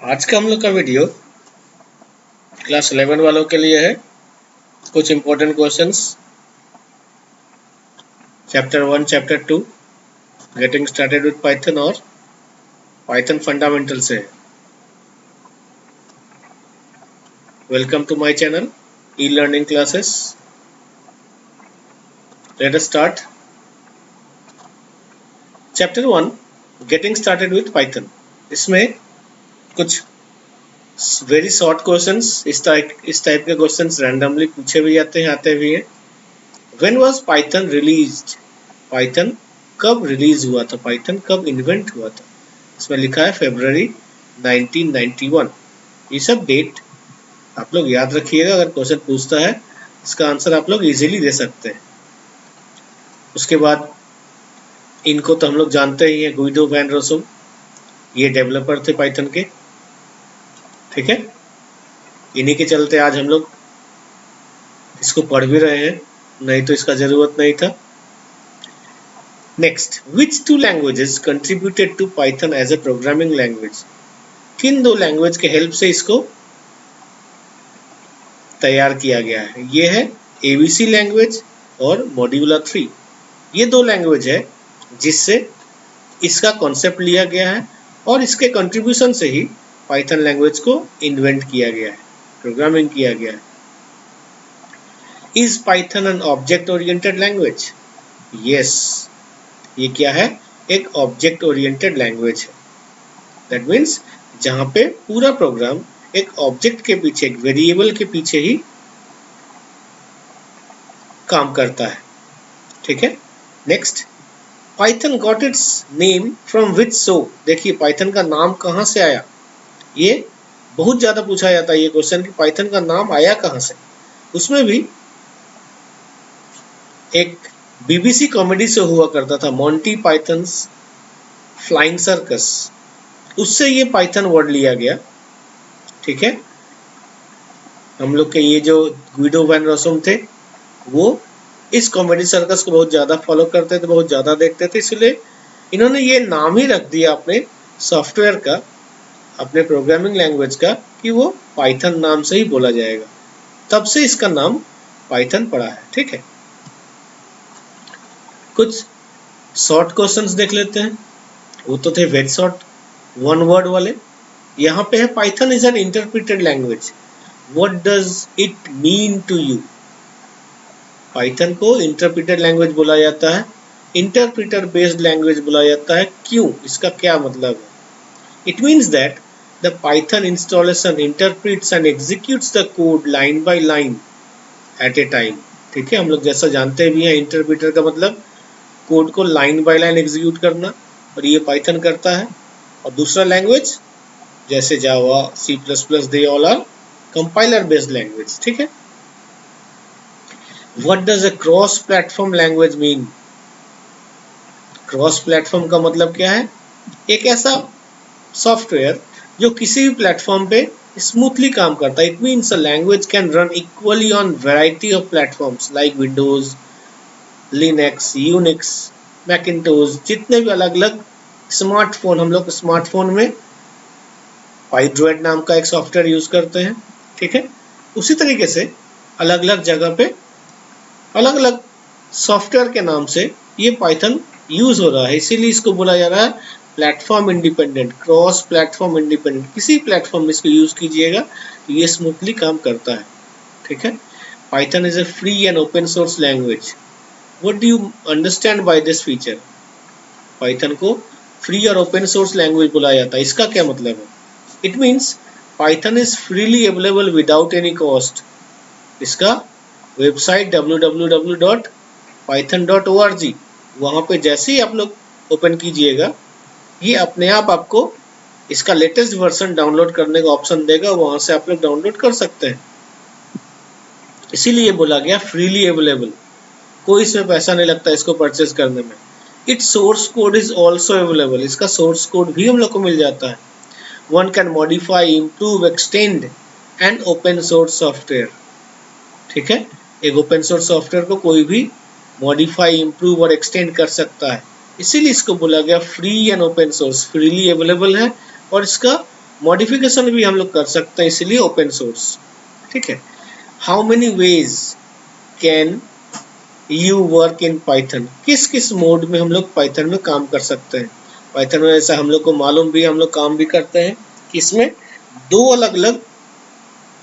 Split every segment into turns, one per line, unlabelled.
आज का हम लोग का वीडियो क्लास 11 वालों के लिए है। कुछ important questions chapter 1 chapter 2 getting started with Python और पाइथन फंडामेंटल से। Welcome to my channel e learning classes. Let us start chapter 1 getting started with Python. इसमें कुछ वेरी शॉर्ट क्वेश्चंस इस टाइप के क्वेश्चंस रैंडमली पूछे भी जाते हैं, आते भी हैं। When was Python released? Python कब रिलीज हुआ था? पाइथन कब इन्वेंट हुआ था? इसमें लिखा है फरवरी 1991। ये सब डेट आप लोग याद रखिएगा। अगर क्वेश्चन पूछता है इसका आंसर आप लोग इजीली दे सकते हैं। उसके बाद इनको तो हम लोग जानते ही हैं, गुइडो वैन रोसुम, ये डेवलपर थे पाइथन के, ठीक है। इन्हीं के चलते आज हम लोग इसको पढ़ भी रहे हैं, नहीं तो इसका जरूरत नहीं था। Next, which two languages contributed to Python as a programming language? किन दो लैंग्वेज के हेल्प से इसको तैयार किया गया है? ये है एबीसी लैंग्वेज और मॉड्यूला 3। ये दो लैंग्वेज है जिससे इसका कॉन्सेप्ट लिया गया है और इसके कंट्रीब्यूशन से ही पाइथन लैंग्वेज को इन्वेंट किया गया है, प्रोग्रामिंग किया गया है। Is Python an object oriented language? Yes, ये क्या है? एक ऑब्जेक्ट ओरिएंटेड लैंग्वेज है। दैट मीन्स जहां पे पूरा प्रोग्राम एक ऑब्जेक्ट के पीछे, एक वेरिएबल के पीछे ही काम करता है, ठीक है। Next, Python got its name from which so? देखिए पाइथन का नाम कहां से आया, ये बहुत ज्यादा पूछा जाता है ये क्वेश्चन कि पाइथन का नाम आया कहां से। उसमें भी एक बीबीसी कॉमेडी से हुआ करता था, मॉन्टी पाइथन्स फ्लाइंग सर्कस, उससे ये पाइथन वर्ड लिया गया, ठीक है। हम लोग के ये जो गुइडो वैन रोसुम थे वो इस कॉमेडी सर्कस को बहुत ज़्यादा फॉलो करते थे, बहुत ज़्यादा देखते थे, इसलिए इन्होंने ये नाम ही रख दिया अपने सॉफ्टवेयर का, अपने प्रोग्रामिंग लैंग्वेज का, कि वो पाइथन नाम से ही बोला जाएगा। तब से इसका नाम पाइथन पड़ा है, ठीक है। कुछ शॉर्ट क्वेश्चंस देख लेते हैं, वो तो थे वेरी शॉर्ट, वन वर्ड वाले। यहाँ पे है Python is an interpreted language, what does it mean to you? Python को इंटरप्रेटेड लैंग्वेज बोला जाता है, इंटरप्रेटर बेस्ड लैंग्वेज बोला जाता है। क्यों? इसका क्या मतलब है? It means that the Python installation interprets and executes the code line by line at A time, ठीक है। हम लोग जैसा जानते भी हैं, इंटरप्रेटर का मतलब कोड को लाइन बाय लाइन एग्जीक्यूट करना, और ये पाइथन करता है। और दूसरा लैंग्वेज जैसे Java, C plus plus, they all are compiler based language, ठीक है। What does a cross platform language mean? Cross platform का मतलब क्या है? एक ऐसा सॉफ्टवेयर जो किसी भी प्लेटफॉर्म पे स्मूथली काम करता है। It means a language can run equally on variety of platforms like Windows, Linux, Unix, Macintosh, जितने भी अलग अलग स्मार्टफोन, हम लोग स्मार्टफोन में पाइड्रोइड नाम का एक सॉफ्टवेयर यूज करते हैं, ठीक है। उसी तरीके से अलग अलग जगह पे अलग अलग सॉफ्टवेयर के नाम से ये पाइथन यूज हो रहा है, इसीलिए इसको बोला जा रहा है platform independent, cross platform independent. किसी प्लेटफॉर्म में इसको यूज कीजिएगा तो ये स्मूथली काम करता है, ठीक है। Python is a free and open source language. What do you understand by this feature? Python को फ्री और ओपन सोर्स लैंग्वेज बोला जाता है, इसका क्या मतलब है? It means Python is freely available without any cost. इसका वेबसाइट www.python.org, वहां पे जैसे ही आप लोग ओपन कीजिएगा ये अपने आप आपको इसका लेटेस्ट वर्जन डाउनलोड करने का ऑप्शन देगा, वहां से आप लोग डाउनलोड कर सकते हैं। इसीलिए बोला गया फ्रीली अवेलेबल, कोई इसमें पैसा नहीं लगता इसको परचेज करने में। It's source code is also available, इसका सोर्स कोड भी हम लोग को मिल जाता है। One can modify, improve, extend and open source software, ठीक है। एक ओपन सोर्स सॉफ्टवेयर को कोई भी मॉडिफाई, इम्प्रूव और एक्सटेंड कर सकता है, इसीलिए इसको बोला गया free and open source, freely available है और इसका मॉडिफिकेशन भी हम लोग कर सकते हैं, इसलिए ओपन सोर्स। ठीक है। How many ways can you work in Python, किस किस मोड में हम लोग पाइथन में काम कर सकते हैं। पाइथन में ऐसा हम लोग को मालूम भी, हम लोग काम भी करते हैं कि इसमें दो अलग अलग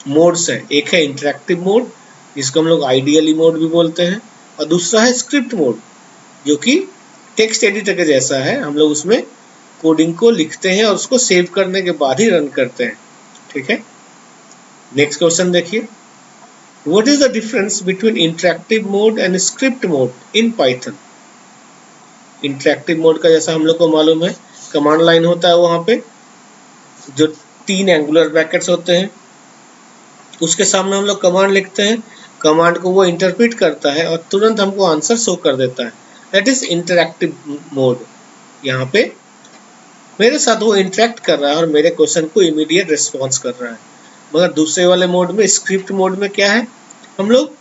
मोड्स है। एक है इंटरेक्टिव मोड जिसको हम लोग आइडियली मोड भी बोलते हैं, और दूसरा है स्क्रिप्ट मोड जो कि टेक्स्ट एडिटर के जैसा है। हम लोग उसमें कोडिंग को लिखते हैं और उसको सेव करने के बाद ही रन करते हैं। ठीक है। नेक्स्ट क्वेश्चन देखिए, what is the difference between interactive mode and script mode in Python. Interactive mode का जैसा हम लोग को मालूम है, कमांड लाइन होता है, वहां पे जो 3 एंगुलर ब्रैकेट्स होते हैं, उसके सामने हम लोग कमांड लिखते हैं, कमांड को वो इंटरप्रेट करता है और तुरंत हमको आंसर शो कर देता है। That is interactive mode. यहाँ पे मेरे साथ वो इंटरेक्ट कर रहा है और मेरे क्वेश्चन को इमीडिएट रिस्पॉन्स कर रहा है। मगर दूसरे वाले मोड में, स्क्रिप्ट मोड में क्या है, हम लोग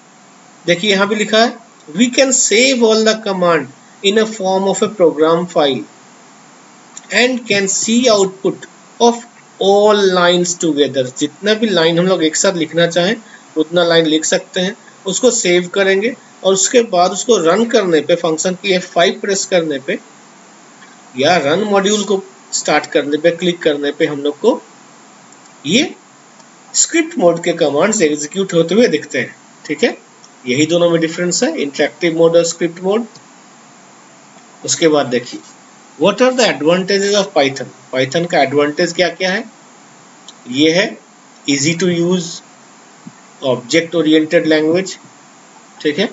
देखिए यहाँ भी लिखा है, we can save all the command in a form of a program file and can see output of all lines together. जितना भी लाइन हम लोग एक साथ लिखना चाहें उतना लाइन लिख सकते हैं, उसको सेव करेंगे और उसके बाद उसको रन करने पे, फंक्शन की F5 प्रेस करने पे या रन मॉड्यूल को स्टार्ट करने पे क्लिक करने पे हम लोग को ये स्क्रिप्ट मोड के कमांड्स एग्जीक्यूट होते हुए दिखते हैं। ठीक है। यही दोनों में डिफरेंस है, इंटरेक्टिव मोड और स्क्रिप्ट मोड। उसके बाद देखिए, what are the advantages of Python. Python का एडवांटेज क्या क्या है। ये है easy to use object oriented language. ठीक है।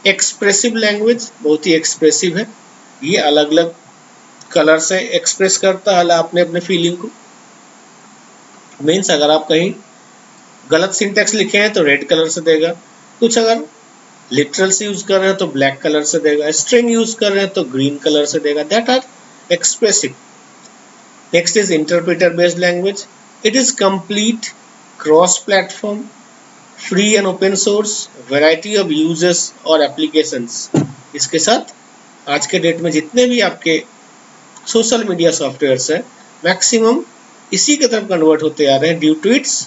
एक्सप्रेसिव लैंग्वेज, बहुत ही एक्सप्रेसिव है, ये अलग अलग कलर से एक्सप्रेस करता है अपने अपने फीलिंग को। मीन्स अगर आप कहीं गलत सिंटेक्स लिखे हैं तो रेड कलर से देगा, कुछ अगर लिटरल्स यूज कर रहे हैं तो ब्लैक कलर से देगा, स्ट्रिंग यूज कर रहे हैं तो ग्रीन कलर से देगा। That are expressive. Next is interpreter based language. It is complete cross platform, free and open source, variety of users और एप्लीकेशंस। इसके साथ आज के डेट में जितने भी आपके सोशल मीडिया सॉफ्टवेयर्स है, मैक्सिमम इसी की तरफ कन्वर्ट होते आ रहे हैं due to its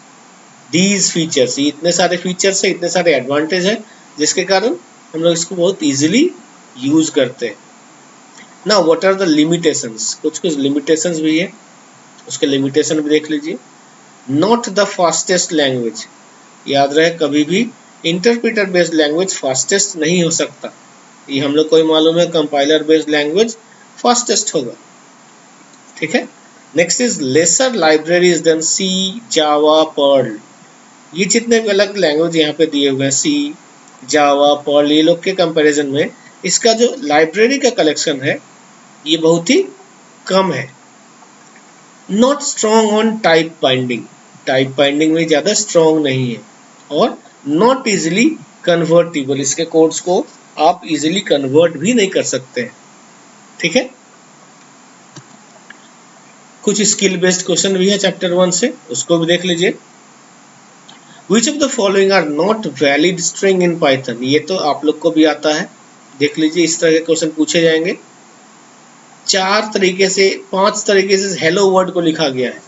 these features. इतने सारे फीचर्स है, इतने सारे एडवांटेज है, जिसके कारण हम लोग इसको बहुत इजीली यूज करते हैं। ना व्हाट आर द लिमिटेशंस, कुछ कुछ लिमिटेशंस भी है, उसके लिमिटेशन भी देख लीजिए। नॉट द फास्टेस्ट लैंग्वेज, याद रहे कभी भी इंटरप्रेटर बेस्ड लैंग्वेज फास्टेस्ट नहीं हो सकता। ये हम लोग को मालूम है, कंपाइलर बेस्ड लैंग्वेज फास्टेस्ट होगा। ठीक है। Next is lesser libraries than C, Java, Perl. ये जितने भी अलग लैंग्वेज यहाँ पे दिए हुए हैं, सी, जावा, पर्ल, ये लोग के कंपैरिजन में इसका जो लाइब्रेरी का कलेक्शन है ये बहुत ही कम है। Not strong on type binding, type binding में ज़्यादा स्ट्रॉन्ग नहीं है। और नॉट इजिली कन्वर्टिबल, इसके कोड्स को आप इजिली कन्वर्ट भी नहीं कर सकते हैं। ठीक है। कुछ स्किल बेस्ड क्वेश्चन भी है चैप्टर 1 से, उसको भी देख लीजिए। Which of the following are not valid string in Python? ये तो आप लोग को भी आता है, देख लीजिए। इस तरह के क्वेश्चन पूछे जाएंगे। 5 तरीके से हेलो वर्ड को लिखा गया है,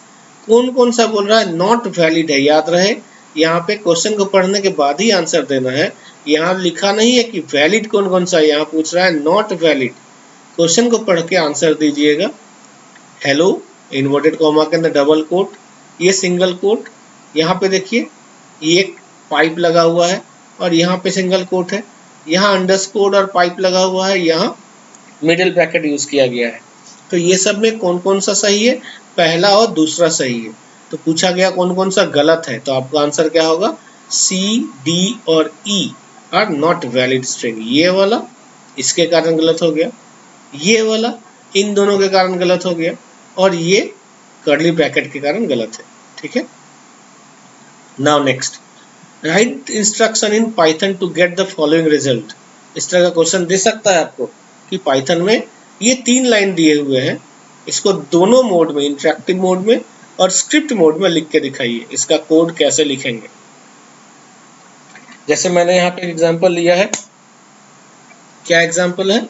कौन कौन सा बोल रहा है नॉट वैलिड है। याद रहे यहाँ पे क्वेश्चन को पढ़ने के बाद ही आंसर देना है। यहाँ लिखा नहीं है कि वैलिड कौन कौन सा है, यहाँ पूछ रहा है नॉट वैलिड। क्वेश्चन को पढ़ के आंसर दीजिएगा। हेलो इन्वर्टेड कॉमा के अंदर डबल कोट, ये सिंगल कोट, यहाँ पे देखिए ये एक पाइप लगा हुआ है और यहाँ पे सिंगल कोट है, यहाँ अंडरस्कोर और पाइप लगा हुआ है, यहाँ मिडिल ब्रैकेट यूज किया गया है। तो ये सब में कौन कौन सा सही है, पहला और दूसरा सही है। तो पूछा गया कौन कौन सा गलत है, तो आपका आंसर क्या होगा, सी, डी और E R not valid string. ये वाला इसके कारण गलत हो गया, ये वाला इन दोनों के कारण गलत हो गया, और ये कर्ली ब्रैकेट के कारण गलत है। ठीक है। Now next, write instruction in Python to get the following result. इस तरह का क्वेश्चन दे सकता है आपको कि पाइथन में ये 3 लाइन दिए हुए हैं, इसको दोनों मोड में, इंटरेक्टिव मोड में और स्क्रिप्ट मोड में लिख के दिखाइए, इसका कोड कैसे लिखेंगे। जैसे मैंने यहाँ पे एग्जांपल लिया है, क्या एग्जांपल है,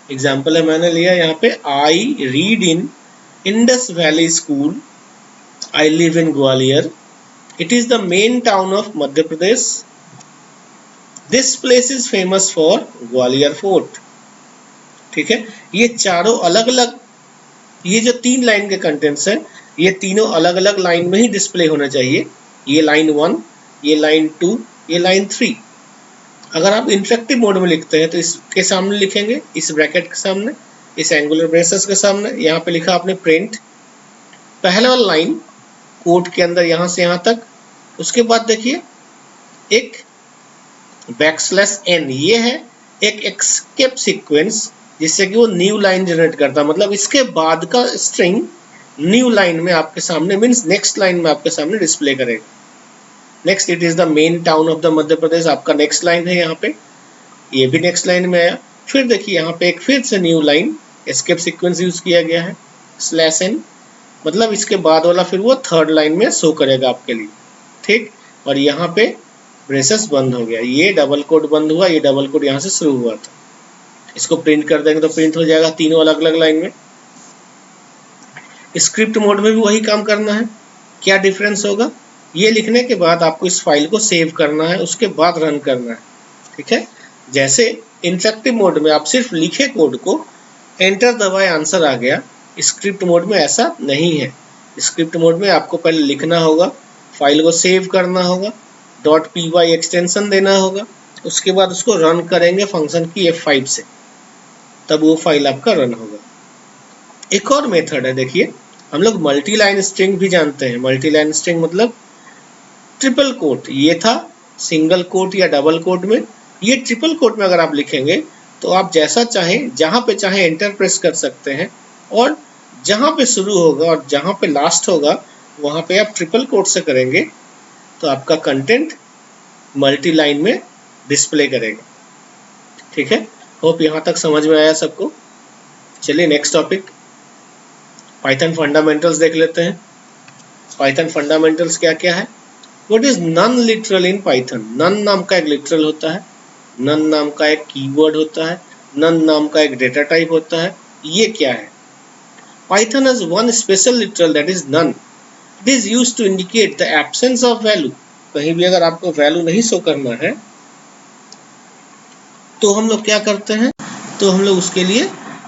एग्जांपल है मैंने लिया यहाँ पे, I read in Indus valley school I live in Gwalior. It is the main town of Madhya Pradesh. This place is famous for Gwalior Fort. ठीक है, ये चारों अलग अलग, ये जो 3 लाइन के कंटेंट्स हैं ये तीनों अलग अलग लाइन में ही डिस्प्ले होना चाहिए। ये लाइन 1, ये लाइन 2, ये लाइन 3। अगर आप इंटरेक्टिव मोड में लिखते हैं तो इसके सामने लिखेंगे, इस ब्रैकेट के सामने, इस एंगुलर ब्रेसेस के सामने, यहाँ पे लिखा आपने प्रिंट, पहला वाला लाइन कोड के अंदर यहाँ से यहाँ तक। उसके बाद देखिए एक बैकस्लैश n, ये है एक एस्केप सीक्वेंस जिससे कि वो न्यू लाइन जनरेट करता है, मतलब इसके बाद का स्ट्रिंग न्यू लाइन में आपके सामने, मीन्स नेक्स्ट लाइन में आपके सामने डिस्प्ले करेगा। Next, it is the main town of the Madhya Pradesh, आपका नेक्स्ट लाइन है यहाँ पे, ये भी नेक्स्ट लाइन में आया। फिर देखिए यहाँ पे एक फिर से new line escape sequence use किया गया है, /n, मतलब इसके बाद वाला फिर वो थर्ड लाइन में शो करेगा आपके लिए, ठीक। और यहाँ पे ब्रेसेस बंद हो गया, ये डबल कोड बंद हुआ, ये डबल कोड यहाँ से शुरू हुआ था। इसको प्रिंट कर देंगे तो प्रिंट हो जाएगा तीनों अलग अलग लाइन में। स्क्रिप्ट मोड में भी वही काम करना है। क्या डिफरेंस होगा, ये लिखने के बाद आपको इस फाइल को सेव करना है, उसके बाद रन करना है, ठीक है। जैसे इंटरेक्टिव मोड में आप सिर्फ लिखे कोड को, एंटर दबाए, आंसर आ गया। स्क्रिप्ट मोड में ऐसा नहीं है। स्क्रिप्ट मोड में आपको पहले लिखना होगा, फाइल को सेव करना होगा, .py एक्सटेंशन देना होगा, उसके बाद उसको रन करेंगे फंक्शन की F5 से, तब वो फाइल आपका रन होगा। एक और मेथड है, देखिए हम लोग मल्टी लाइन स्ट्रिंग भी जानते हैं। मल्टी लाइन स्ट्रिंग मतलब ट्रिपल कोट, ये था सिंगल कोट या डबल कोट में, ये ट्रिपल कोट में अगर आप लिखेंगे तो आप जैसा चाहें जहां पे चाहें एंटर प्रेस कर सकते हैं, और जहां पे शुरू होगा और जहां पे लास्ट होगा वहां पे आप ट्रिपल कोट से करेंगे तो आपका कंटेंट मल्टी लाइन में डिस्प्ले करेगा, ठीक है। होप यहाँ तक समझ में आया सबको। चलिए नेक्स्ट टॉपिक, पाइथन फंडामेंटल्स देख लेते हैं। पाइथन फंडामेंटल्स क्या क्या है। What is none literal in Python. None नाम का एक लिटरल होता है, नन नाम का एक कीवर्ड होता है, नन नाम का एक डेटा टाइप होता है। ये क्या है। Python has one special literal that is none. It is used to indicate the absence of value. कहीं भी अगर आपको वैल्यू नहीं शो करना है तो हम लोग क्या करते हैं, तो हम लोग उसके लिए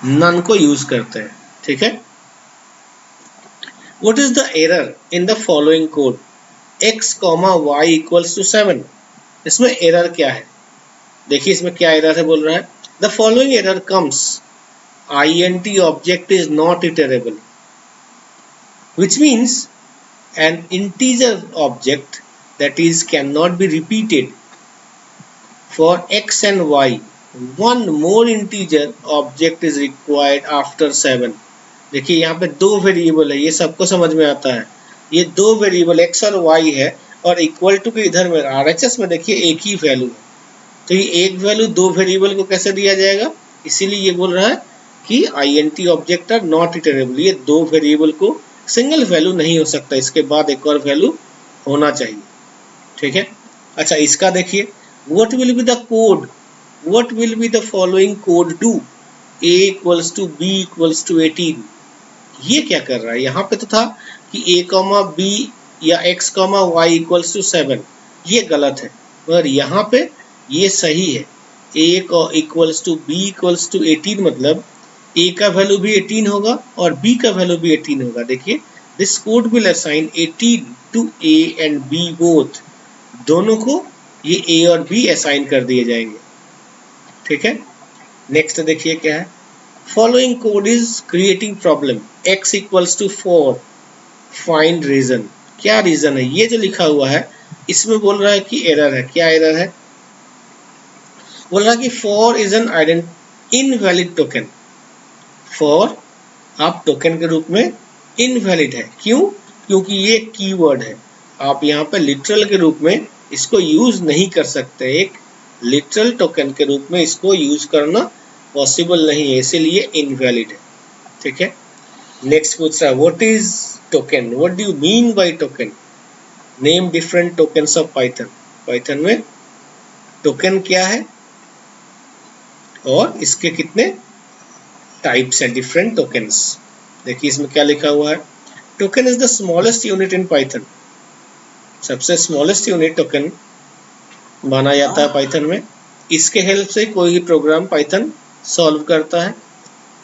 नन को यूज करते हैं, ठीक है। What is the error in the following code? x, y equals to 7। इसमें एरर क्या है, देखिए इसमें क्या एरर है, बोल रहा है the following error comes, int object is not iterable, which means an integer object that is cannot be repeated for x and y. One more integer object is required after 7। देखिए यहाँ पे 2 variable है, ये सबको समझ में आता है। ये 2 वेरिएबल x और y है, और इक्वल टू के इधर में RHS में देखिए एक ही वैल्यू है, तो ये एक वैल्यू 2 वेरिएबल को कैसे दिया जाएगा। इसीलिए ये बोल रहा है कि int object are not iterable, ये 2 वेरिएबल को सिंगल वैल्यू नहीं हो सकता, इसके बाद एक और वैल्यू होना चाहिए, ठीक है। अच्छा इसका देखिए, what will be the code, what will be the following code do, a equals to b equals to 18। ये क्या कर रहा है, यहाँ पे तो था कि a, b या x, y इक्वल्स टू 7, ये गलत है, मगर यहाँ पे ये सही है। a equals to b equals to 18 मतलब a का वैल्यू भी 18 होगा और b का वैल्यू भी 18 होगा। देखिए this code will assign 18 to a and b both, दोनों को ये a और b असाइन कर दिए जाएंगे, ठीक है। नेक्स्ट देखिए क्या है, following code is creating problem, x equals to 4, find reason. क्या रीजन है, ये जो लिखा हुआ है इसमें बोल रहा है कि एरर है। क्या एरर है, बोल रहा है कि 4 इज एन इनवैलिड टोकन। 4 आप टोकन के रूप में इनवैलिड है, क्यों, क्योंकि ये कीवर्ड है, आप यहाँ पे लिटरल के रूप में इसको यूज नहीं कर सकते। एक लिटरल टोकन के रूप में इसको यूज करना पॉसिबल नहीं है, इसीलिए इनवैलिड है, ठीक है। नेक्स्ट पूछ रहा है what is token, what do you mean by token, name different tokens of Python. Python में टोकन क्या है और इसके कितने टाइप्स हैं, डिफरेंट टोकन्स। देखिए इसमें क्या लिखा हुआ है, token is the smallest unit in Python. सबसे स्मॉलेस्ट यूनिट टोकन माना जाता है पाइथन में। इसके हेल्प से कोई भी प्रोग्राम पाइथन सॉल्व करता है।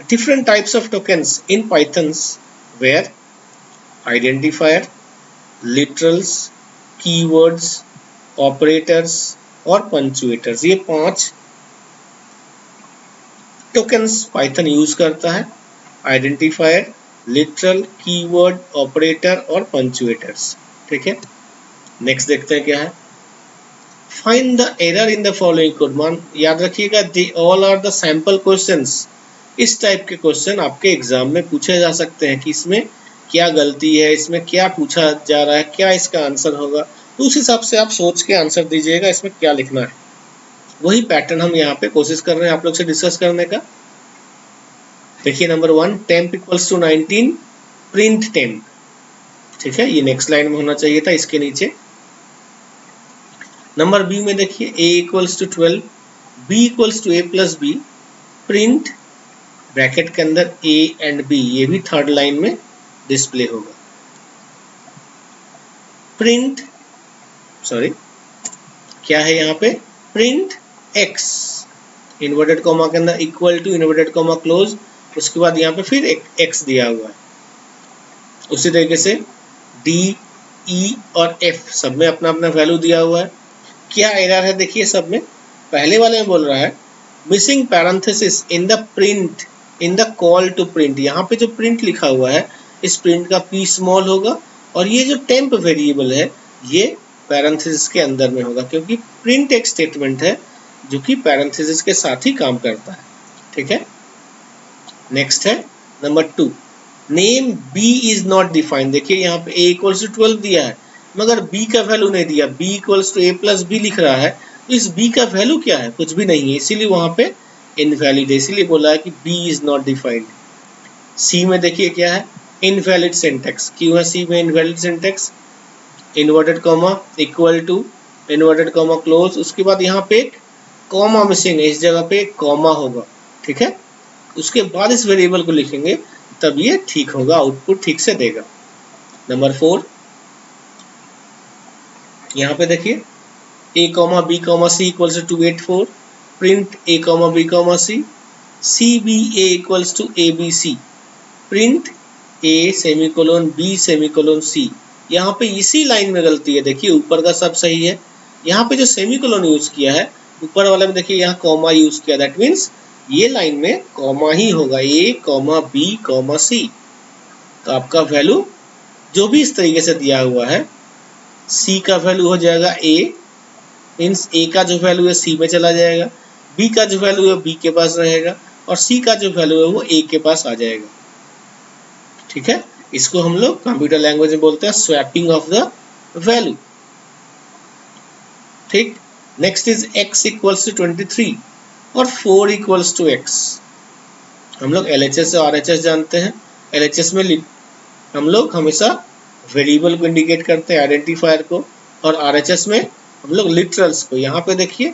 Different types of tokens in Pythons were identifier, literals, keywords, operators और पंचुएटर्स, ये 5 टोकन्स पाइथन यूज करता है। आइडेंटिफायर, लिटरल, कीवर्ड, ऑपरेटर और पंचुएटर्स। ठीक है, नेक्स्ट देखते हैं क्या है। Find the error in the following code. मान याद रखिएगा, they all are the sample questions. इस टाइप के क्वेश्चन आपके एग्जाम में पूछे जा सकते हैं कि इसमें क्या गलती है, इसमें क्या पूछा जा रहा है, क्या इसका आंसर होगा। तो उस हिसाब से आप सोच के आंसर दीजिएगा इसमें क्या लिखना है। वही पैटर्न हम यहाँ पे कोशिश कर रहे हैं आप लोग से डिस्कस करने का। देखिए number 1, temp equals to 19, print temp। ठीक है, ये नेक्स्ट लाइन में होना चाहिए था इसके नीचे। नंबर बी में देखिए a equals to 12, b equals to a plus b, print bracket के अंदर a एंड b, ये भी थर्ड लाइन में डिस्प्ले होगा। प्रिंट क्या है यहाँ पे, प्रिंट x, इन्वर्टेड कॉमा के अंदर equal to inverted comma close, उसके बाद यहाँ पे फिर एक x दिया हुआ है। उसी तरीके से d, e और f सब में अपना अपना वैल्यू दिया हुआ है। क्या एरर है देखिए सब में। पहले वाले में बोल रहा है missing parenthesis in the print in the call to print. यहाँ पे जो प्रिंट लिखा हुआ है इस प्रिंट का p स्मॉल होगा और ये जो टेम्प वेरिएबल है ये पैरेंथेसिस के अंदर में होगा, क्योंकि प्रिंट एक स्टेटमेंट है जो कि पैरेंथेसिस के साथ ही काम करता है। ठीक है, नेक्स्ट है number 2, name b is not defined. देखिए यहाँ पे a इक्वल्स टू 12 दिया है मगर b का वैल्यू नहीं दिया, b equals to a plus b लिख रहा है। तो इस b का वैल्यू क्या है, कुछ भी नहीं है, इसीलिए वहां पे इनवैलिड है, इसीलिए बोला है कि b is not defined. c में देखिए क्या है, इनवैलिड सिंटैक्स। क्यों है c में invalid syntax, inverted comma equal to inverted comma close, उसके बाद यहाँ पे एक कॉमा मिसिंग है, इस जगह पे एक कॉमा होगा। ठीक है, उसके बाद इस वेरिएबल को लिखेंगे तब ये ठीक होगा, आउटपुट ठीक से देगा। नंबर 4, यहाँ पे देखिए a comma b comma c equals to 284, print a comma b comma c, cba equals to abc, print a semicolon b semicolon c। यहाँ पे इसी लाइन में गलती है, देखिए ऊपर का सब सही है, यहाँ पे जो सेमीकोलन यूज किया है ऊपर वाले में देखिए यहाँ कॉमा यूज किया, दैट मीन्स ये लाइन में कॉमा ही होगा, a comma b comma c। तो आपका वैल्यू जो भी इस तरीके से दिया हुआ है, c का वैल्यू हो जाएगा a, मीन्स a का जो वैल्यू है c में चला जाएगा, b का जो वैल्यू है b के पास रहेगा और c का जो वैल्यू है वो a के पास आ जाएगा। ठीक है, इसको हम लोग कंप्यूटर लैंग्वेज में बोलते हैं स्वैपिंग ऑफ द वैल्यू। ठीक, next is x equals to 23 और 4 इक्वल्स टू x। हम लोग LHS और RHS जानते हैं। LHS में हम लोग हमेशा वेरिएबल को इंडिकेट करते हैं, आइडेंटिफायर को, और RHS में हम लोग लिटरल्स को। यहाँ पे देखिए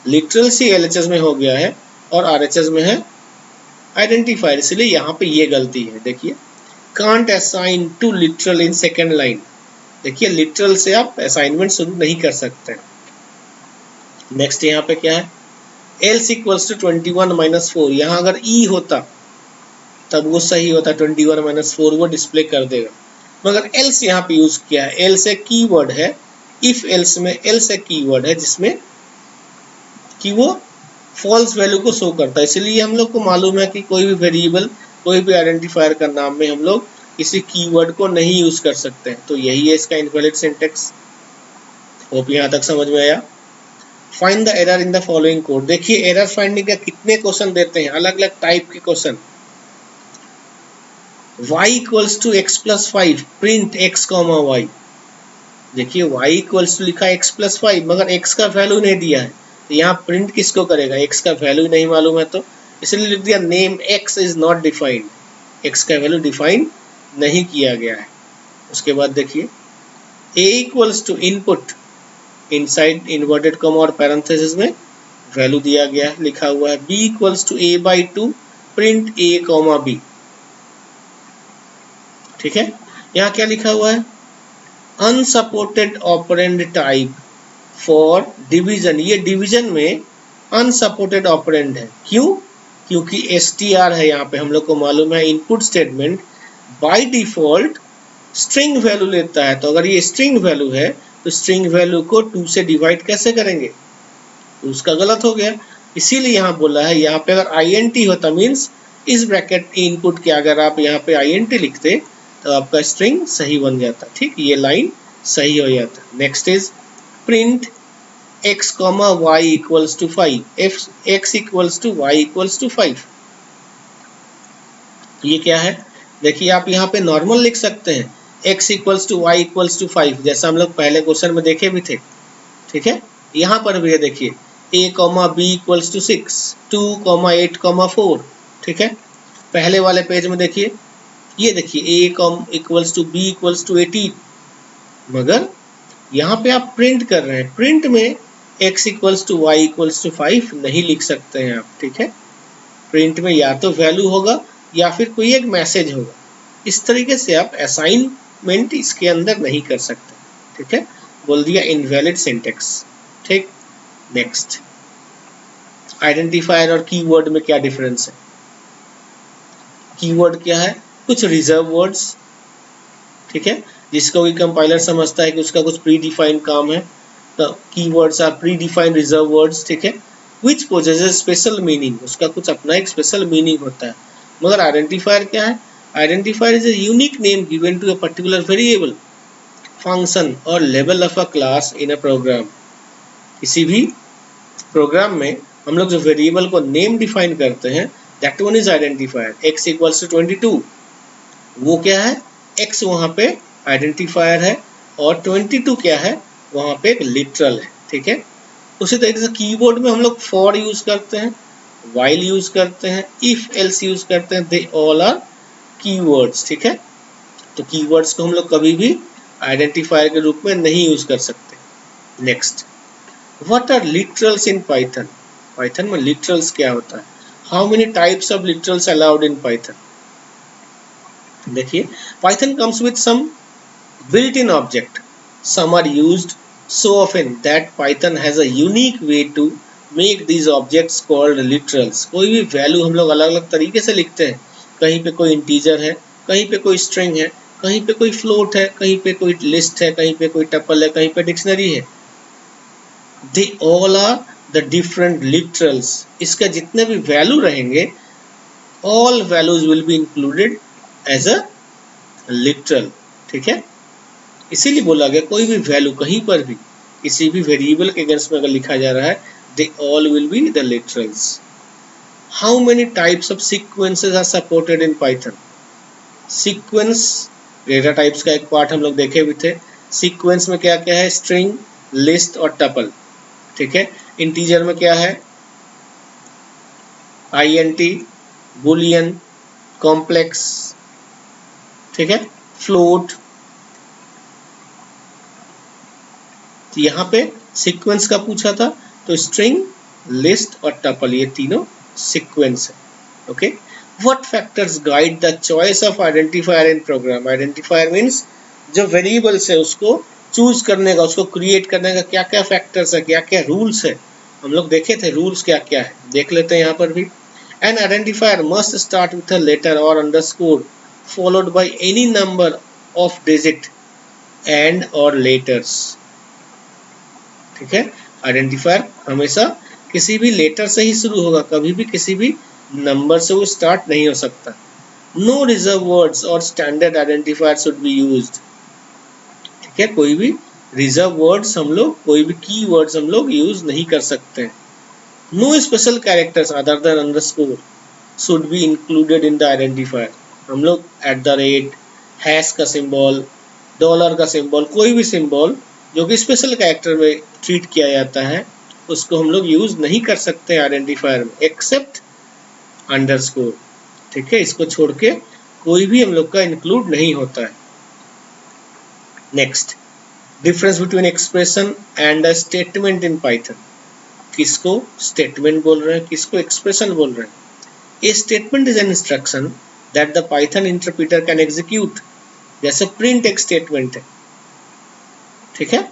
लिटरल्स ही LHS में हो गया है और RHS में है आइडेंटिफायर, इसलिए यहाँ पे ये गलती है। देखिए can't assign to literal in second line। देखिए लिटरल से आप असाइनमेंट शुरू नहीं कर सकते। नेक्स्ट यहाँ पे क्या है, else इक्वल्स टू 21 माइनस 4। यहाँ अगर e होता तब वो सही होता, 21 माइनस 4 वो डिस्प्ले कर देगा, मगर else यहाँ पे यूज किया है। else एक कीवर्ड है, if else में else एक कीवर्ड है जिसमें कि वो फॉल्स वैल्यू को शो करता है, इसलिए हम लोग को मालूम है कि कोई भी वेरिएबल, कोई भी आइडेंटिफायर का नाम में हम लोग किसी कीवर्ड को नहीं यूज कर सकते हैं। तो यही है इसका इनवैलिड सिंटैक्स। होप यहाँ तक समझ में आया। Find the error in the following code. देखिए एरर फाइंडिंग का कितने क्वेश्चन देते हैं, अलग अलग टाइप के question. y equals to x plus 5, print x comma y। देखिए y इक्वल्स टू लिखा x प्लस 5 मगर x का वैल्यू नहीं दिया है, तो यहाँ प्रिंट किसको करेगा, x का वैल्यू नहीं मालूम है तो इसलिए लिख दिया name x is not defined, x का वैल्यू डिफाइन नहीं किया गया है। उसके बाद देखिए a equals to input, inside inverted comma और पैरेंथेसिस में वैल्यू दिया गया है, लिखा हुआ है b equals to a by 2, print a comma b। ठीक है, यहाँ क्या लिखा हुआ है, unsupported operand type for division. ये डिवीजन में अनसपोर्टेड ऑपरेंड है, क्यों? क्योंकि str है, यहाँ पे हम लोग को मालूम है input statement by default string value लेता है। तो अगर ये स्ट्रिंग वैल्यू है तो स्ट्रिंग वैल्यू को 2 से डिवाइड कैसे करेंगे, तो उसका गलत हो गया। इसीलिए यहाँ बोला है, यहाँ पे अगर int होता मीन्स इस ब्रैकेट इनपुट के अगर आप यहाँ पे int लिखते तो आपका स्ट्रिंग सही बन जाता, ठीक, ये लाइन सही हो जाता। Next is print x, y equals to 5, x equals to y equals to 5। ये क्या है, देखिए आप यहाँ पे नॉर्मल लिख सकते हैं x equals to y equals to 5, जैसा हम लोग पहले क्वेश्चन में देखे भी थे, ठीक है। यहाँ पर भी देखिए a, b equals to 6, 2, 8, 4, ठीक है। पहले वाले पेज में देखिए, ये देखिए a equals to b equals to 18, मगर यहाँ पे आप प्रिंट कर रहे हैं, प्रिंट में x equals to y equals to 5 नहीं लिख सकते हैं आप, ठीक है। प्रिंट में या तो वैल्यू होगा या फिर कोई एक मैसेज होगा। इस तरीके से आप असाइनमेंट इसके अंदर नहीं कर सकते, ठीक है, बोल दिया इनवैलिड सिंटेक्स, ठीक। नेक्स्ट, आइडेंटिफायर और कीवर्ड में क्या डिफरेंस है। कीवर्ड क्या है, कुछ रिजर्व वर्ड्स, ठीक है, जिसको भी कंपाइलर समझता है कि उसका कुछ प्री डिफाइंड काम है, तो keywords are predefined reserved words, ठीक है, विच पोजेसेस स्पेशल मीनिंग, उसका कुछ अपना एक स्पेशल मीनिंग होता है। मगर आइडेंटिफायर क्या है, identifier is a unique name given to a particular variable, function और level of a class in a program. किसी भी प्रोग्राम में हम लोग जो वेरिएबल को नेम डिफाइन करते हैं that one is identifier. x equals to 22, वो क्या है, x वहाँ पे आइडेंटिफायर है और 22 क्या है, वहाँ पे एक लिटरल है, ठीक है। उसी तरीके से कीवर्ड में हम लोग फॉर यूज करते हैं, while यूज करते हैं, if else यूज करते हैं, they all are keywords, ठीक है। तो कीवर्ड्स को हम लोग कभी भी आइडेंटिफायर के रूप में नहीं यूज कर सकते। Next, what are literals in Python. Python में लिटरल्स क्या होता है, how many types of literals allowed in Python. देखिए, Python comes with some built in object, some are used so often that Python has a unique way to make these objects called literals। कोई भी value हम लोग अलग अलग तरीके से लिखते हैं, कहीं पे कोई इंटीजर है, कहीं पे कोई स्ट्रिंग है, कहीं पे कोई फ्लोट है, कहीं पे कोई लिस्ट है, कहीं पे कोई टपल है, कहीं पे डिक्शनरी है। They all are the different literals। इसका जितने भी वैल्यू रहेंगे all values will be included as a literal, ठीक है। इसीलिए बोला गया कोई भी वैल्यू कहीं पर भी किसी भी वेरिएबल के अगेंस्ट में अगर लिखा जा रहा है, they all will be the literals। How many types of sequences are supported in Python। Sequence data types का एक पार्ट हम लोग देखे भी थे। सीक्वेंस में क्या क्या है, स्ट्रिंग, लिस्ट और टपल, ठीक है। इंटीजर में क्या है, INT, बुलियन, कॉम्प्लेक्स, ठीक है, फ्लोट। तो यहाँ पे सीक्वेंस का पूछा था, तो स्ट्रिंग, लिस्ट और टपल ये तीनों सीक्वेंस है, okay. What factors guide the choice of identifier in program. Identifier means जो वेरिएबल्स है उसको चूज करने का, उसको क्रिएट करने का क्या क्या फैक्टर्स है, क्या क्या रूल्स है, हम लोग देखे थे रूल्स क्या क्या है, देख लेते हैं यहाँ पर भी। An identifier must start with a letter और underscore followed by any number of digit and और लेटर्स, ठीक है। आइडेंटिफायर हमेशा किसी भी लेटर से ही शुरू होगा, कभी भी किसी भी नंबर से वो स्टार्ट नहीं हो सकता। नो रिजर्व वर्ड्स और standard identifier should be used, ठीक है। कोई भी रिजर्व वर्ड्स हम लोग, कोई भी की वर्ड्स हम लोग यूज नहीं कर सकते हैं। No special characters other than underscore should be included in the identifier. हम लोग @ हैश का सिंबल, डॉलर का सिंबल, कोई भी सिंबल जो कि स्पेशल कैरेक्टर में ट्रीट किया जाता है उसको हम लोग यूज नहीं कर सकते आइडेंटिफायर में, एक्सेप्ट अंडरस्कोर, ठीक है। इसको छोड़ के कोई भी हम लोग का इंक्लूड नहीं होता है। Next, difference between expression and a statement in Python. किसको स्टेटमेंट बोल रहे हैं, किसको एक्सप्रेशन बोल रहे हैं। ए statement is an instruction that the Python interpreter can execute. जैसे प्रिंट एक स्टेटमेंट है, ठीक है।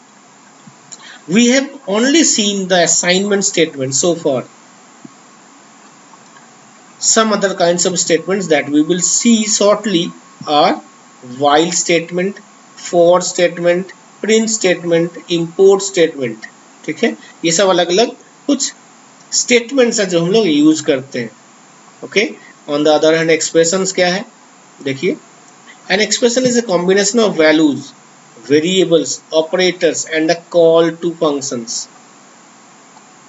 We have only seen the assignment statement so far. Some other kinds of statements that we will see shortly are while statement, for statement, print statement, import statement, ठीक है। ये सब अलग अलग कुछ स्टेटमेंट्स हैं जो हम लोग यूज करते हैं, okay. On the other hand expressions क्या है, देखिए, an expression is a combination of values, variables, operators and a call to functions,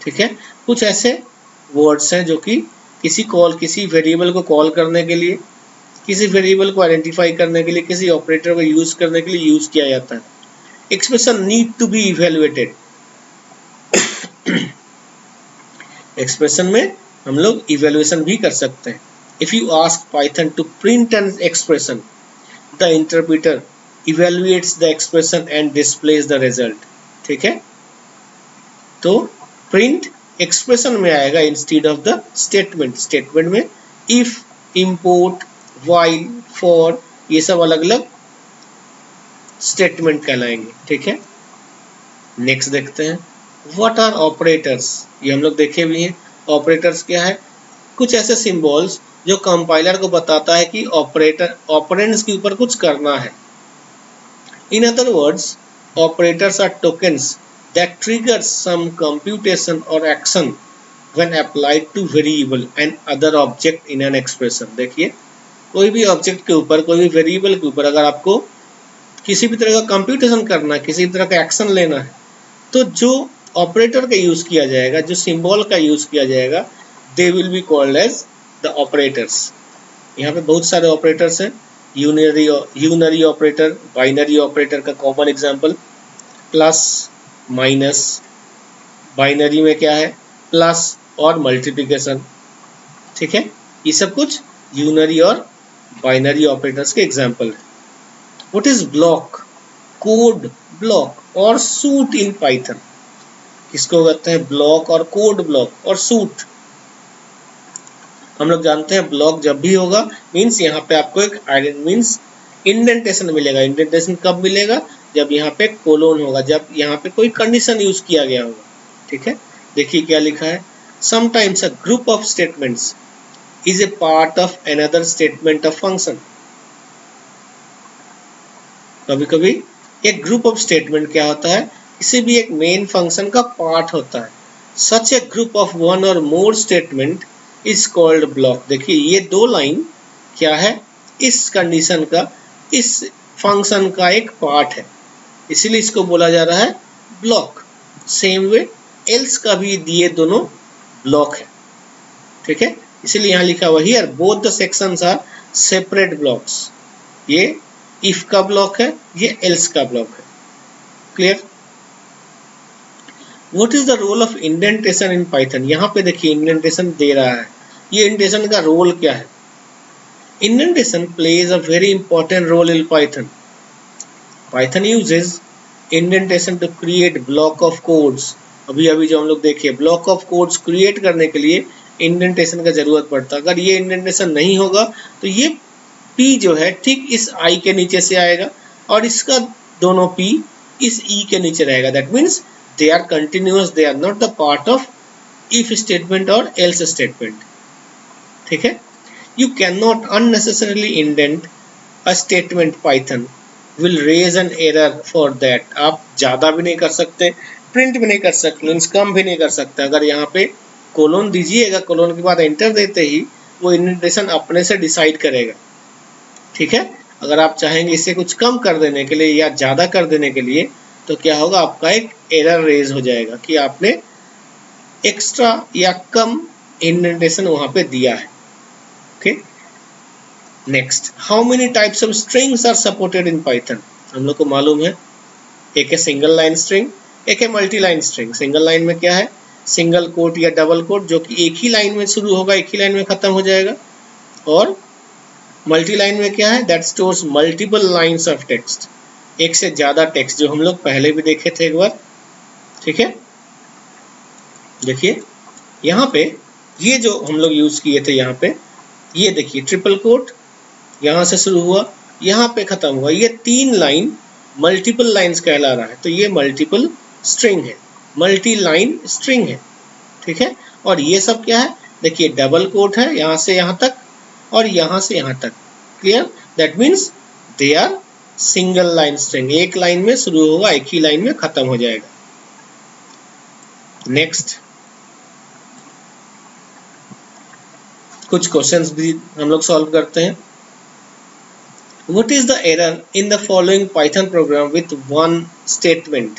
ठीक है। कुछ ऐसे वर्ड्स हैं जो कि किसी वेरिएबल को कॉल करने के लिए, किसी वेरिएबल को आइडेंटिफाई करने के लिए, किसी ऑपरेटर को यूज करने के लिए यूज किया जाता है। Expression need to be evaluated. Expression में हम लोग इवेल्युएशन भी कर सकते हैं। If you ask Python to print an expression, the interpreter evaluates the expression and displays the result, ठीक है। तो प्रिंट एक्सप्रेशन में आएगा instead of the statement. Statement में इफ, इंपोर्ट, व्हाइल, फॉर, ये सब अलग अलग स्टेटमेंट कहलाएंगे, ठीक है। नेक्स्ट देखते हैं, व्हाट आर ऑपरेटर्स। ये हम लोग देखे भी हैं। ऑपरेटर्स क्या है, कुछ ऐसे सिंबल्स जो कंपाइलर को बताता है कि ऑपरेंड्स के ऊपर कुछ करना है। In other words, operators are tokens that triggers some computation or action when applied to variable and other object in an expression। देखिए, कोई भी ऑब्जेक्ट के ऊपर, कोई भी वेरिएबल के ऊपर अगर आपको किसी भी तरह का कंप्यूटेशन करना है, किसी भी तरह का एक्शन लेना है, तो जो ऑपरेटर का यूज किया जाएगा, जो सिंबल का यूज किया जाएगा, they will be called as the operators. यहाँ पे बहुत सारे ऑपरेटर्स हैं। यूनरी ऑपरेटर, बाइनरी ऑपरेटर का common example, plus, minus. Binary में क्या है, प्लस और मल्टीप्लिकेशन, ठीक है। ये सब कुछ यूनरी और बाइनरी ऑपरेटर्स के एग्जांपल है। What is block, code block और सूट इन पाइथन। किसको कहते हैं, ब्लॉक और कोड ब्लॉक और सूट। हम लोग जानते हैं ब्लॉक जब भी होगा मीन्स यहाँ पे आपको एक मीन्स इंडेंटेशन मिलेगा। इंडेंटेशन कब मिलेगा, जब यहाँ पे कोलोन होगा, जब यहाँ पे कोई कंडीशन यूज किया गया होगा, ठीक है। देखिए क्या लिखा है, sometimes a group of statements is a part of another statement of function. कभी कभी एक ग्रुप ऑफ स्टेटमेंट क्या होता है, किसी भी एक मेन फंक्शन का पार्ट होता है। सच ए ग्रुप ऑफ वन और मोर स्टेटमेंट इज कॉल्ड ब्लॉक। देखिए ये दो लाइन क्या है, इस कंडीशन का, इस फंक्शन का एक पार्ट है, इसीलिए इसको बोला जा रहा है ब्लॉक। सेम वे एल्स का भी ये दोनों ब्लॉक है, ठीक है। इसीलिए यहाँ लिखा हुआ here both the sections are separate blocks. ये इफ का ब्लॉक है, ये एल्स का ब्लॉक है। Clear. What is the role of indentation in Python. यहाँ पे देखिए इंडेंटेशन दे रहा है, ये इंडेंटेशन का रोल क्या है। Indentation plays a very important role in Python. Python uses indentation to create block of codes. अभी जो हम लोग देखे, ब्लॉक ऑफ कोड्स क्रिएट करने के लिए इंडेंटेशन का जरूरत पड़ता है। अगर ये इंडेंटेशन नहीं होगा तो ये P जो है ठीक इस I के नीचे से आएगा और इसका दोनों P इस E के नीचे रहेगा। That means they are continuous, they are not the part of if statement or else statement, ठीक है। You cannot unnecessarily indent a statement. Python will raise an error for that। आप ज़्यादा भी नहीं कर सकते, प्रिंट भी नहीं कर सकते, मीन्स कम भी नहीं कर सकते। अगर यहाँ पे कोलोन दीजिएगा, कोलोन के बाद एंटर देते ही वो इंडेंटेशन अपने से डिसाइड करेगा, ठीक है। अगर आप चाहेंगे इसे कुछ कम कर देने के लिए या ज़्यादा कर देने के लिए, तो क्या होगा, आपका एक एरर रेज हो जाएगा कि आपने एक्स्ट्रा या कम इंडेंटेशन वहाँ पे दिया है, okay. Next, how many types of strings are supported in Python. हम लोग को मालूम है, एक है सिंगल लाइन स्ट्रिंग, एक है multi line string. Single line में क्या है, सिंगल कोट या डबल कोट जो कि एक ही लाइन में शुरू होगा, एक ही लाइन में खत्म हो जाएगा। और मल्टी लाइन में क्या है, that stores multiple lines of text, एक से ज्यादा टेक्स्ट, जो हम लोग पहले भी देखे थे एक बार, ठीक है। देखिए यहाँ पे ये जो हम लोग यूज किए थे, यहाँ पे ये देखिए ट्रिपल कोट यहाँ से शुरू हुआ, यहाँ पे खत्म हुआ। ये 3 लाइन मल्टीपल लाइंस कहला रहा है, तो ये मल्टीपल स्ट्रिंग है, मल्टी लाइन स्ट्रिंग है, ठीक है। और ये सब क्या है, देखिए डबल कोट है यहाँ से यहाँ तक और यहाँ से यहाँ तक, clear. That means they are single line string, एक लाइन में शुरू होगा, एक ही लाइन में खत्म हो जाएगा। नेक्स्ट कुछ क्वेश्चंस भी हम लोग सॉल्व करते हैं। What is the error in the following Python program with one statement?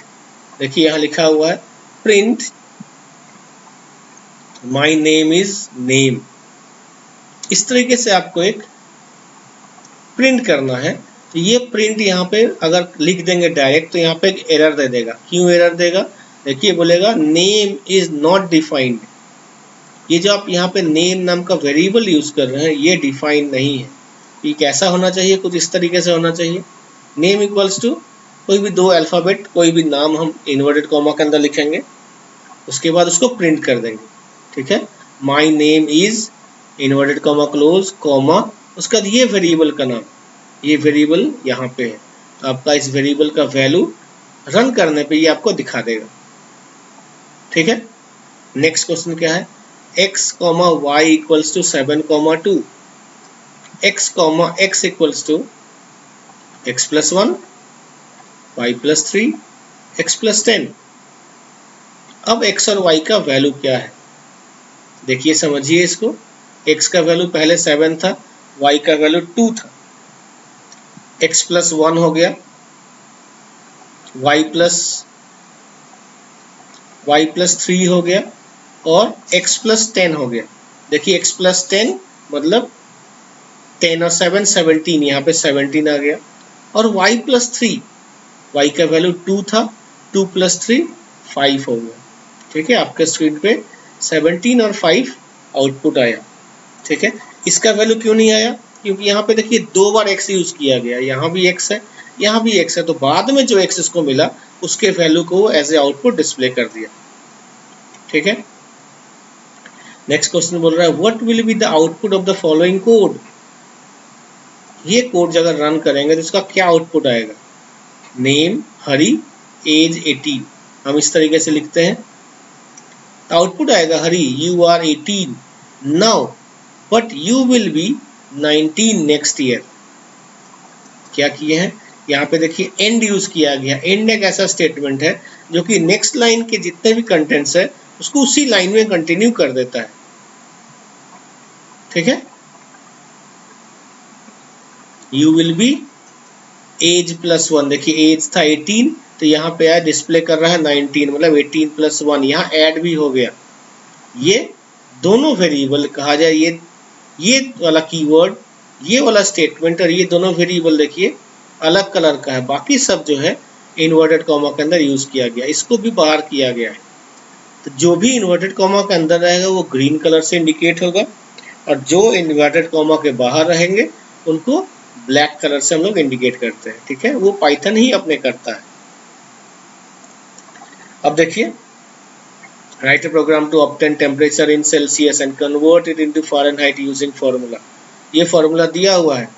देखिए यहाँ लिखा हुआ है print my name is name। इस तरीके से आपको एक प्रिंट करना है। तो ये प्रिंट यहाँ पे अगर लिख देंगे डायरेक्ट तो यहाँ पे एक एरर दे देगा। क्यों एरर देगा, देखिए बोलेगा नेम इज नॉट डिफाइंड। ये जो आप यहाँ पे नेम नाम का वेरिएबल यूज कर रहे हैं ये डिफाइंड नहीं है। ये कैसा होना चाहिए, कुछ इस तरीके से होना चाहिए, नेम इक्वल्स टू कोई भी 2 अल्फाबेट कोई भी नाम हम इन्वर्टेड कॉमा के अंदर लिखेंगे, उसके बाद उसको प्रिंट कर देंगे, ठीक है। My name is inverted comma close comma, उसके बाद ये वेरिएबल का नाम, ये वेरिएबल यहाँ पे है, तो आपका इस वेरिएबल का वैल्यू रन करने पे ये आपको दिखा देगा, ठीक है। नेक्स्ट क्वेश्चन क्या है, x comma y equals to 7,2, x comma x equals to x plus 1, y plus 3, x plus 10। अब x और y का वैल्यू क्या है, देखिए समझिए इसको। x का वैल्यू पहले 7 था, y का वैल्यू 2 था, x प्लस 1 हो गया, y प्लस 3 हो गया और x प्लस 10 हो गया। देखिए x प्लस 10 मतलब 10 और 7 17, यहाँ पे 17 आ गया। और y प्लस 3, y का वैल्यू 2 था, 2 प्लस 3 5 हो गया, ठीक है। आपके स्क्रीन पे 17 और 5 आउटपुट आया, ठीक है। इसका वैल्यू क्यों नहीं आया, क्योंकि यहाँ पे देखिए 2 बार x यूज किया गया, यहाँ भी x है यहाँ भी x है, तो बाद में जो x इसको मिला उसके वैल्यू को एज ए आउटपुट डिस्प्ले कर दिया, ठीक है। नेक्स्ट क्वेश्चन बोल रहा है what will be the output of the following code. ये कोड अगर रन करेंगे तो इसका क्या आउटपुट आएगा, नेम हरी एज 18, हम इस तरीके से लिखते हैं। आउटपुट आएगा Hari you are 18 now but you will be 19 next year. क्या किए हैं, यहाँ पे देखिए एंड यूज किया गया। एंड एक ऐसा स्टेटमेंट है जो कि नेक्स्ट लाइन के जितने भी कंटेंट्स है उसको उसी लाइन में कंटिन्यू कर देता है, ठीक है। You will be as plus 1, देखिए एज था 18 तो यहाँ पे आया डिस्प्ले कर रहा है 19, मतलब 18 प्लस 1, यहाँ ऐड भी हो गया। ये दोनों वेरिएबल कहा जाए, ये वाला कीवर्ड, ये वाला स्टेटमेंट और ये दोनों वेरिएबल देखिए अलग कलर का है, बाकी सब जो है इन्वर्टेड कॉमा के अंदर यूज किया गया, इसको भी बाहर किया गया है। तो जो भी इन्वर्टेड कॉमा के अंदर रहेगा वो ग्रीन कलर से इंडिकेट होगा और जो इन्वर्टेड कॉमा के बाहर रहेंगे उनको ब्लैक कलर से हम लोग इंडिकेट करते हैं, ठीक है। वो पाइथन ही अपने करता है। अब देखिए write a program to obtain temperature in Celsius and convert it into Fahrenheit using formula. ये फार्मूला दिया हुआ है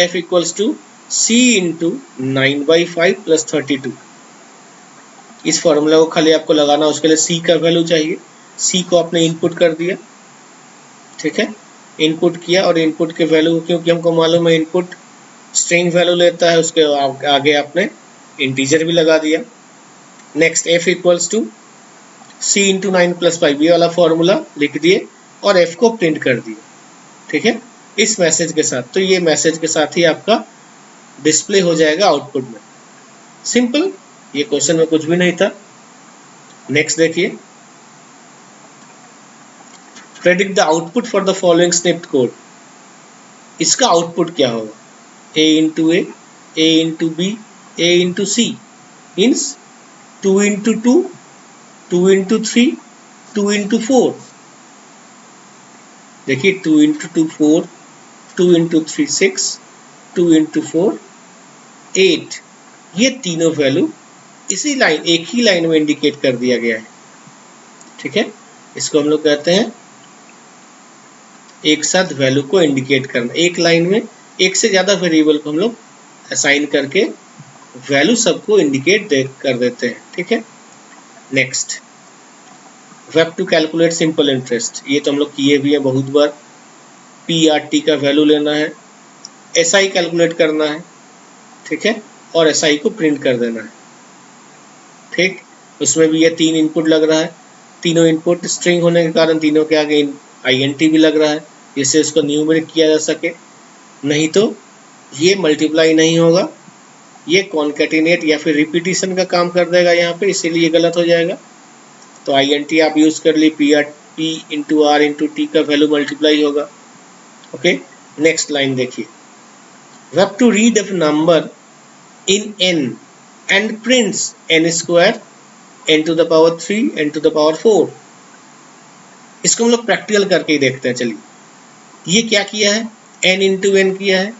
F equals to C into 9/5 plus 32। इस फार्मूला को खाली आपको लगाना, उसके लिए C का वैल्यू चाहिए। C को आपने इनपुट कर दिया, ठीक है, इनपुट किया और इनपुट के वैल्यू क्योंकि हमको मालूम है इनपुट स्ट्रिंग वैल्यू लेता है, उसके आगे आपने इंटीजर भी लगा दिया। Next F equals to C into 9 plus 5, ये वाला फॉर्मूला लिख दिए और F को प्रिंट कर दिए, ठीक है, इस मैसेज के साथ। तो ये मैसेज के साथ ही आपका डिस्प्ले हो जाएगा आउटपुट में। सिंपल, ये क्वेश्चन में कुछ भी नहीं था। नेक्स्ट देखिए predict the output for the following snipped code. इसका आउटपुट क्या होगा, A into B, A into C means 2 into 2, 2 into 3, 2 into 4। देखिए 2 इंटू 2 4, 2 इंटू 3 6, 2 इंटू 4 8। ये तीनों वैल्यू इसी लाइन, एक ही लाइन में इंडिकेट कर दिया गया है, ठीक है। इसको हम लोग कहते हैं एक साथ वैल्यू को इंडिकेट करना। एक लाइन में एक से ज्यादा वेरिएबल को हम लोग असाइन करके वैल्यू सबको इंडिकेट कर देते हैं। ठीक है, next web two calculate simple interest, ये तो हम लोग किए भी हैं बहुत बार। PRT का वैल्यू लेना है, SI कैलकुलेट करना है, ठीक है, और SI को प्रिंट कर देना है। ठीक, उसमें भी ये 3 इनपुट लग रहा है, तीनों इनपुट स्ट्रिंग होने के कारण तीनों के आगे INT भी लग रहा है, जिससे उसको न्यूमेरिक किया जा सके, नहीं तो ये मल्टीप्लाई नहीं होगा, ये कॉन्केटिनेट या फिर रिपीटिशन का काम कर देगा यहाँ पे, इसीलिए गलत हो जाएगा। तो INT आप यूज कर ली, P into R into T का वैल्यू मल्टीप्लाई होगा। ओके, नेक्स्ट लाइन देखिए, we have to read a number in n and prints n square n to the power 3 n to the power 4। इसको हम लोग practical करके ही देखते हैं। चलिए, ये क्या किया है, n इंटू एन किया है,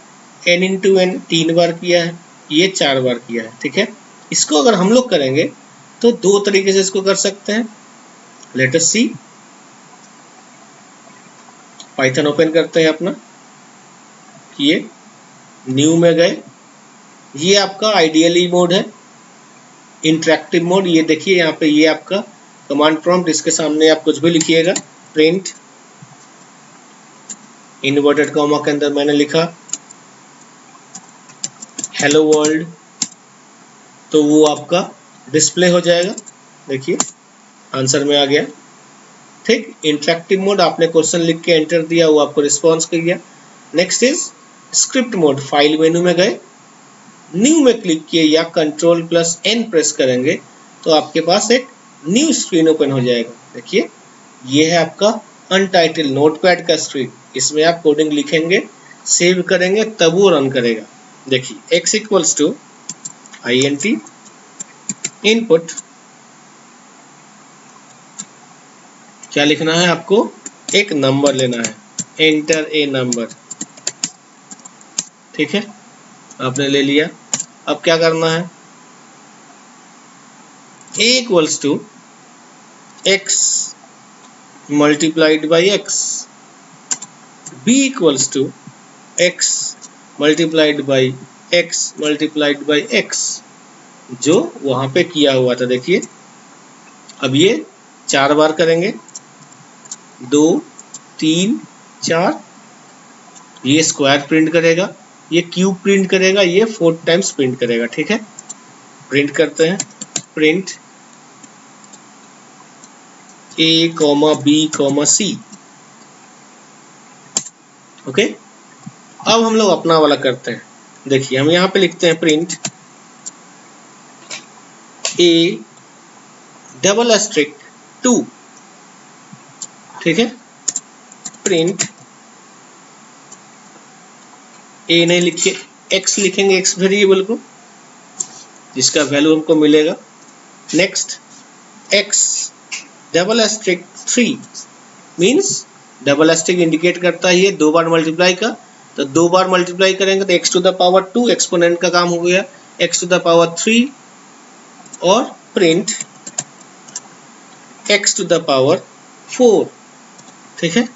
n इंटू एन 3 बार किया है, ये 4 बार किया है। ठीक है, इसको अगर हम लोग करेंगे तो 2 तरीके से इसको कर सकते हैं। लेट अस सी, पाइथन ओपन करते हैं अपना, ये न्यू में गए, ये आपका आइडियली मोड है, इंटरेक्टिव मोड, ये देखिए यहाँ पे, ये आपका कमांड प्रॉम्प्ट, इसके सामने आप कुछ भी लिखिएगा, प्रिंट इनवर्टेड कॉमा के अंदर मैंने लिखा हेलो वर्ल्ड, तो वो आपका डिस्प्ले हो जाएगा। देखिए आंसर में आ गया। ठीक, इंटरेक्टिव मोड, आपने क्वेश्चन लिख के एंटर दिया, वो आपको रिस्पॉन्स कर गया। Next is script mode, file menu में गए, न्यू में क्लिक किए या Ctrl+N प्रेस करेंगे तो आपके पास एक न्यू स्क्रीन ओपन हो जाएगा। देखिए, ये है आपका अनटाइटल नोटपैड का स्क्रीन, इसमें आप कोडिंग लिखेंगे, सेव करेंगे, तब वो रन करेगा। देखिए, x equals to INT input, क्या लिखना है आपको, एक नंबर लेना है, एंटर ए नंबर। ठीक है, आपने ले लिया। अब क्या करना है, a equals to x multiplied by x, b equals to x multiplied by x multiplied by x, जो वहां पे किया हुआ था। देखिए, अब ये 4 बार करेंगे, 2 3 4, ये स्क्वायर प्रिंट करेगा, ये क्यूब प्रिंट करेगा, ये 4 टाइम्स प्रिंट करेगा। ठीक है, प्रिंट करते हैं, print A, B, C। Okay, अब हम लोग अपना वाला करते हैं। देखिए, हम यहाँ पे लिखते हैं प्रिंट A डबल एस्ट्रिक 2। ठीक है, प्रिंट A नहीं लिख के x लिखेंगे, x वेरिएबल को, जिसका वैल्यू हमको मिलेगा। Next, x double asterisk 3 means, double asterisk indicate करता है ये 2 बार मल्टीप्लाई का, तो 2 बार मल्टीप्लाई करेंगे तो x to the power 2 exponent का काम हो गया, x टू द पावर 3, और print x to the power 4। ठीक है,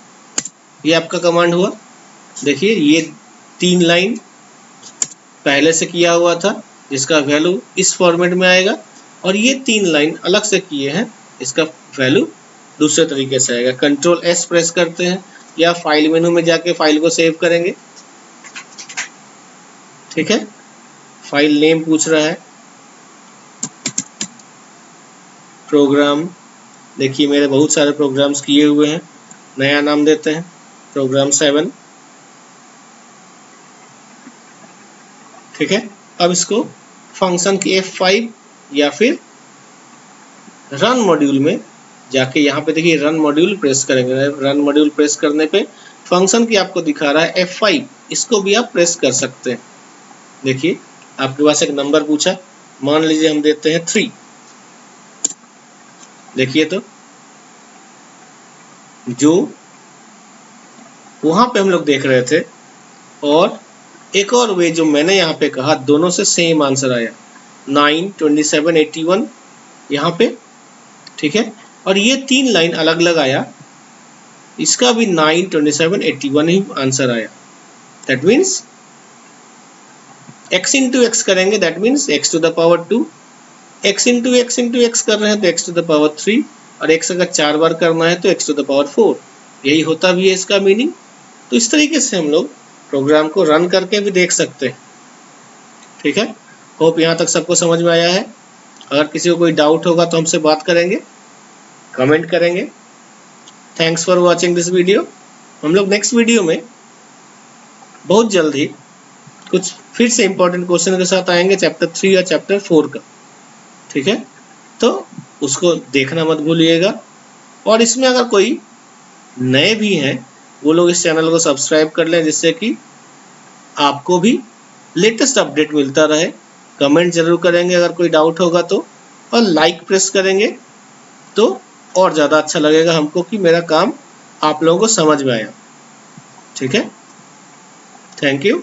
ये आपका कमांड हुआ। देखिए, ये 3 लाइन पहले से किया हुआ था, जिसका वैल्यू इस फॉर्मेट में आएगा, और ये 3 लाइन अलग से किए हैं, इसका वैल्यू दूसरे तरीके से आएगा। Ctrl+S प्रेस करते हैं या फाइल मेनू में जाके फाइल को सेव करेंगे। ठीक है, फाइल नेम पूछ रहा है, प्रोग्राम, देखिए मेरे बहुत सारे प्रोग्राम्स किए हुए हैं, नया नाम देते हैं प्रोग्राम 7। ठीक है, अब इसको फंक्शन की F5 या फिर रन मॉड्यूल में जाके, यहाँ पे देखिए रन मॉड्यूल प्रेस करेंगे, रन मॉड्यूल प्रेस करने पे फंक्शन की आपको दिखा रहा है F5, इसको भी आप प्रेस कर सकते हैं। देखिए, आपके पास एक नंबर पूछा, मान लीजिए हम देते हैं 3। देखिए, तो जो वहां पे हम लोग देख रहे थे, और एक और वे जो मैंने यहाँ पे कहा, दोनों से सेम आंसर आया, 9 27 81 यहाँ पे। ठीक है, और ये 3 लाइन अलग अलग आया, इसका भी 9 27 81 ही आंसर आया। That means x into X करेंगे that means x to the power 2, x into X कर रहे हैं तो x टू द पावर 3, और x अगर 4 बार करना है तो x टू द पावर 4, यही होता भी है इसका मीनिंग। तो इस तरीके से हम लोग प्रोग्राम को रन करके भी देख सकते हैं। ठीक है, होप यहाँ तक सबको समझ में आया है। अगर किसी को कोई डाउट होगा तो हमसे बात करेंगे, कमेंट करेंगे। Thanks for watching this video. हम लोग नेक्स्ट वीडियो में बहुत जल्द ही कुछ फिर से इंपॉर्टेंट क्वेश्चन के साथ आएंगे, चैप्टर 3 या चैप्टर 4 का। ठीक है, तो उसको देखना मत भूलिएगा। और इसमें अगर कोई नए भी हैं वो लोग इस चैनल को सब्सक्राइब कर लें, जिससे कि आपको भी लेटेस्ट अपडेट मिलता रहे। कमेंट जरूर करेंगे अगर कोई डाउट होगा तो, और लाइक प्रेस करेंगे तो और ज़्यादा अच्छा लगेगा हमको कि मेरा काम आप लोगों को समझ में आया। ठीक है, थैंक यू।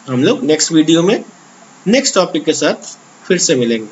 हम लोग नेक्स्ट वीडियो में नेक्स्ट टॉपिक के साथ फिर से मिलेंगे।